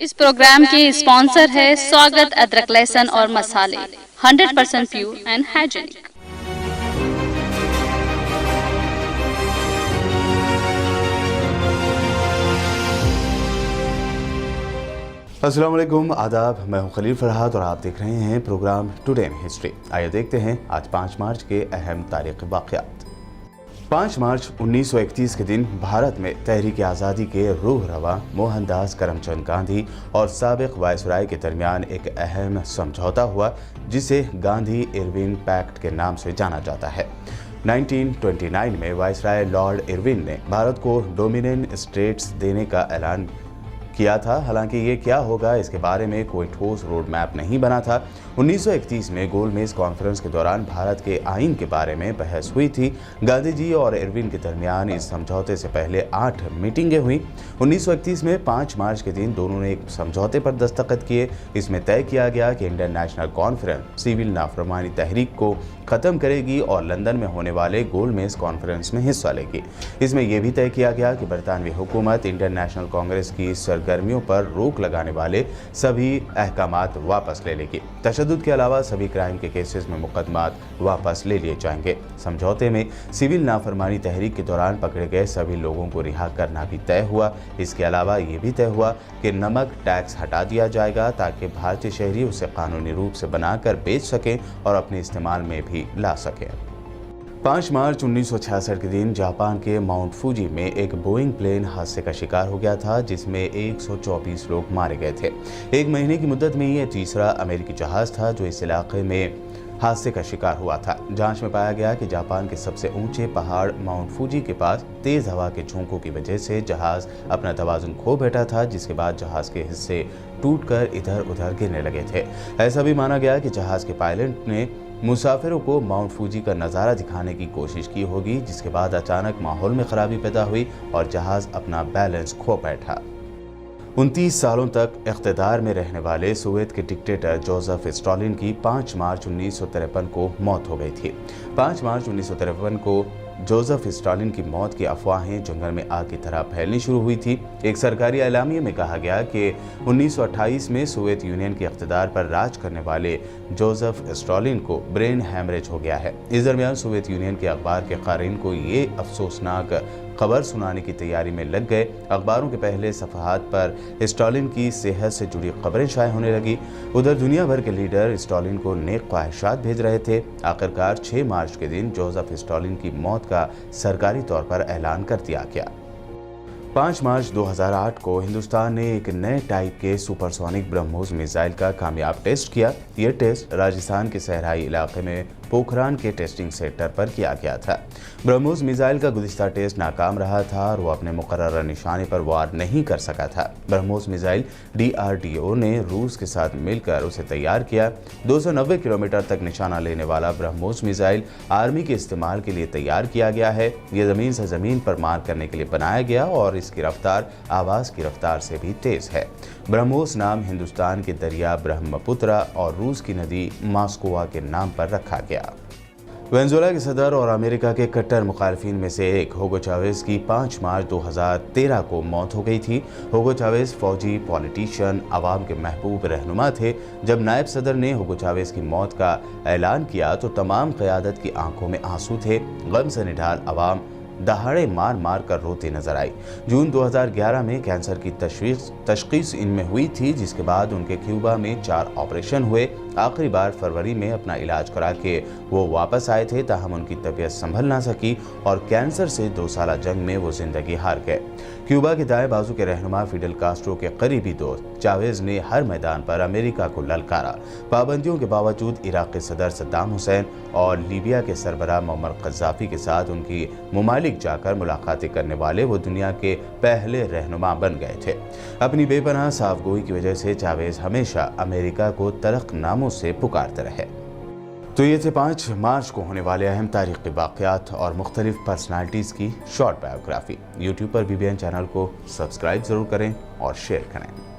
इस प्रोग्राम के स्पॉन्सर है स्वागत अदरक लहसुन और मसाले 100% प्योर एंड हाइजीनिक। अस्सलाम वालेकुम, आदाब। मैं हूं खलील फरहाद और आप देख रहे हैं प्रोग्राम टुडे इन हिस्ट्री। आइए देखते हैं आज 5 मार्च के अहम तारीख़ी वाक़यात। 5 मार्च 1931 के दिन भारत में तहरीक आज़ादी के रूह रवा मोहनदास करमचंद गांधी और साबिक़ वायसराय के दरमियान एक अहम समझौता हुआ, जिसे गांधी इरविन पैक्ट के नाम से जाना जाता है। 1929 में वायसराय लॉर्ड इरविन ने भारत को डोमिनियन स्टेट्स देने का ऐलान किया था। हालांकि ये क्या होगा, इसके बारे में कोई ठोस रोड मैप नहीं बना था। 1931 में गोलमेज कॉन्फ्रेंस के दौरान भारत के आइन के बारे में बहस हुई थी। गांधी जी और इरविन के दरमियान इस समझौते से पहले 8 मीटिंगें हुई। 1931 में 5 मार्च के दिन दोनों ने एक समझौते पर दस्तखत किए। इसमें तय किया गया कि इंडियन नेशनल कॉन्फ्रेंस सिविल नाफरमानी तहरीक को ख़त्म करेगी और लंदन में होने वाले गोलमेज कॉन्फ्रेंस में हिस्सा लेगी। इसमें यह भी तय किया गया कि बरतानवी हुकूमत इंडियन नेशनल कांग्रेस की सरगर्मियों पर रोक लगाने वाले सभी अहकामात वापस ले लेगी। तशद्दुद के अलावा सभी क्राइम के केसेस में मुकदमात वापस ले लिए जाएंगे। समझौते में सिविल नाफरमानी तहरीक के दौरान पकड़े गए सभी लोगों को रिहा करना भी तय हुआ। इसके अलावा ये भी तय हुआ कि नमक टैक्स हटा दिया जाएगा ताकि भारतीय शहरी उसे कानूनी रूप से बनाकर बेच सकें और अपने इस्तेमाल में भी ला सकें। 5 मार्च 1966 के दिन जापान के माउंट फूजी में एक बोइंग प्लेन हादसे का शिकार हो गया था, जिसमें 124 लोग मारे गए थे। एक महीने की मुद्दत में ये तीसरा अमेरिकी जहाज था जो इस इलाके में हादसे का शिकार हुआ था। जांच में पाया गया कि जापान के सबसे ऊंचे पहाड़ माउंट फूजी के पास तेज हवा के झोंकों की वजह से जहाज अपना तवाज़ुन खो बैठा था, जिसके बाद जहाज के हिस्से टूटकर इधर उधर गिरने लगे थे। ऐसा भी माना गया कि जहाज के पायलट ने मुसाफिरों को माउंट फूजी का नज़ारा दिखाने की कोशिश की होगी, जिसके बाद अचानक माहौल में खराबी पैदा हुई और जहाज अपना बैलेंस खो बैठा। 29 सालों तक इख्तिदार में रहने वाले सोवियत के डिक्टेटर जोसेफ स्टालिन की 5 मार्च 1953 को मौत हो गई थी। 5 मार्च 1953 को जोसेफ स्टालिन की मौत की अफवाहें जंगल में आग की तरह फैलनी शुरू हुई थी। एक सरकारी एलामिये में कहा गया कि 1928 में सोवियत यूनियन के इख्तिदार पर राज करने वाले जोसेफ स्टालिन को ब्रेन हैमरेज हो गया है। इस दरमियान सोवियत यूनियन के अखबार के क़ारीन को ये अफसोसनाक खबर सुनाने की तैयारी में लग गए। अखबारों के पहले सफ़हात पर स्टालिन की सेहत से जुड़ी खबरें शाये होने लगी। उधर दुनिया भर के लीडर स्टालिन को नेक ख्वाहिशात भेज रहे थे। आखिरकार 6 मार्च के दिन जोसेफ स्टालिन की मौत का सरकारी तौर पर ऐलान कर दिया गया। 5 मार्च 2008 को हिंदुस्तान ने एक नए टाइप के सुपरसोनिक ब्रह्मोस मिसाइल का कामयाब टेस्ट किया। यह टेस्ट राजस्थान के सहराई इलाके में पोखरान के टेस्टिंग सेंटर पर किया गया था। ब्रह्मोस मिसाइल का गुज़िश्ता टेस्ट नाकाम रहा था और वो अपने मुकर्रर निशाने पर वार नहीं कर सका था। ब्रह्मोस मिसाइल DRDO ने रूस के साथ मिलकर उसे तैयार किया। 290 किलोमीटर तक निशाना लेने वाला ब्रह्मोस मिसाइल आर्मी के इस्तेमाल के लिए तैयार किया गया है। यह ज़मीन से ज़मीन पर मार करने के लिए बनाया गया और इसकी रफ्तार आवाज़ की रफ्तार से भी तेज़ है। ब्रह्मोस नाम हिंदुस्तान के दरिया ब्रह्मपुत्रा और रूस की नदी मॉस्कोवा के नाम पर रखा गया। वेनेजुएला के सदर और अमेरिका के कट्टर मुखालिफिन में से एक हुगो चावेज़ की 5 मार्च 2013 को मौत हो गई थी। हुगो चावेज़ फौजी, पॉलिटिशियन, आवाम के महबूब रहनुमा थे। जब नायब सदर ने हुगो चावेज़ की मौत का ऐलान किया तो तमाम क़यादत की आंखों में आंसू थे। गम से निढाल आवाम दहाड़े मार मार कर रोती नजर आई। जून 2011 में कैंसर की तशखीस इनमें हुई थी, जिसके बाद उनके क्यूबा में 4 ऑपरेशन हुए। आखिरी बार फरवरी में अपना इलाज करा के वो वापस आए थे, ताहम उनकी तबीयत संभल ना सकी और कैंसर से 2 साला जंग में वो जिंदगी हार गए। क्यूबा के दाएं बाजू के रहनुमा फिडेल कास्ट्रो के करीबी दोस्त चावेज़ ने हर मैदान पर अमेरिका को ललकारा। पाबंदियों के बावजूद इराक के सदर सद्दाम हुसैन और लीबिया के सरबराह मुअम्मर क़ज़्ज़ाफ़ी के साथ उनकी मुमालिक जाकर मुलाकातें करने वाले वो दुनिया के पहले रहनुमा बन गए थे। अपनी बेपनाह साफगोई की वजह से चावेज़ हमेशा अमेरिका को तलख नामों से पुकारते रहे। तो ये थे 5 मार्च को होने वाले अहम तारीख़ी वाक़यात और मुख्तलिफ पर्सनालिटीज़ की शॉर्ट बायोग्राफी। यूट्यूब पर BBN चैनल को सब्सक्राइब ज़रूर करें और शेयर करें।